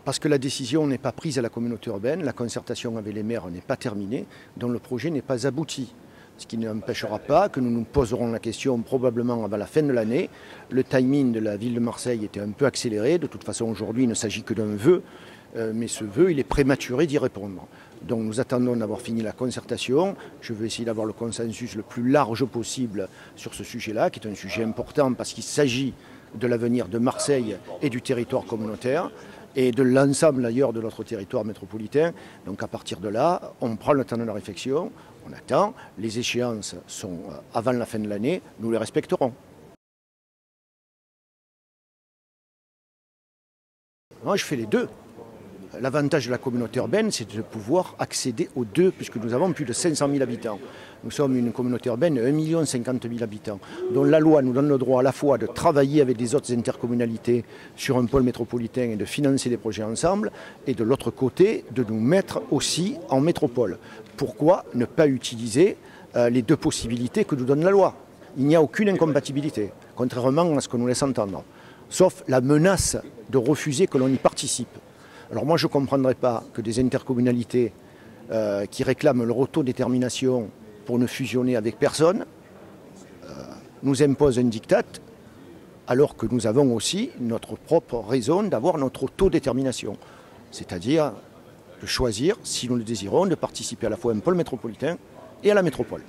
Parce que la décision n'est pas prise à la communauté urbaine, la concertation avec les maires n'est pas terminée, donc le projet n'est pas abouti. Ce qui n'empêchera pas que nous nous poserons la question probablement avant la fin de l'année. Le timing de la ville de Marseille était un peu accéléré. De toute façon, aujourd'hui, il ne s'agit que d'un vœu, mais ce vœu, il est prématuré d'y répondre. Donc nous attendons d'avoir fini la concertation. Je veux essayer d'avoir le consensus le plus large possible sur ce sujet-là, qui est un sujet important parce qu'il s'agit de l'avenir de Marseille et du territoire communautaire et de l'ensemble d'ailleurs de notre territoire métropolitain. Donc à partir de là, on prend le temps de la réflexion, on attend, les échéances sont avant la fin de l'année, nous les respecterons. Moi je fais les deux. L'avantage de la communauté urbaine, c'est de pouvoir accéder aux deux, puisque nous avons plus de 500 000 habitants. Nous sommes une communauté urbaine de 1 050 000 habitants, dont la loi nous donne le droit à la fois de travailler avec des autres intercommunalités sur un pôle métropolitain et de financer des projets ensemble, et de l'autre côté, de nous mettre aussi en métropole. Pourquoi ne pas utiliser les deux possibilités que nous donne la loi? Il n'y a aucune incompatibilité, contrairement à ce que nous laisse entendre, sauf la menace de refuser que l'on y participe. Alors moi je ne comprendrais pas que des intercommunalités qui réclament leur autodétermination pour ne fusionner avec personne nous imposent un diktat alors que nous avons aussi notre propre raison d'avoir notre autodétermination. C'est-à-dire de choisir, si nous le désirons, de participer à la fois à un pôle métropolitain et à la métropole.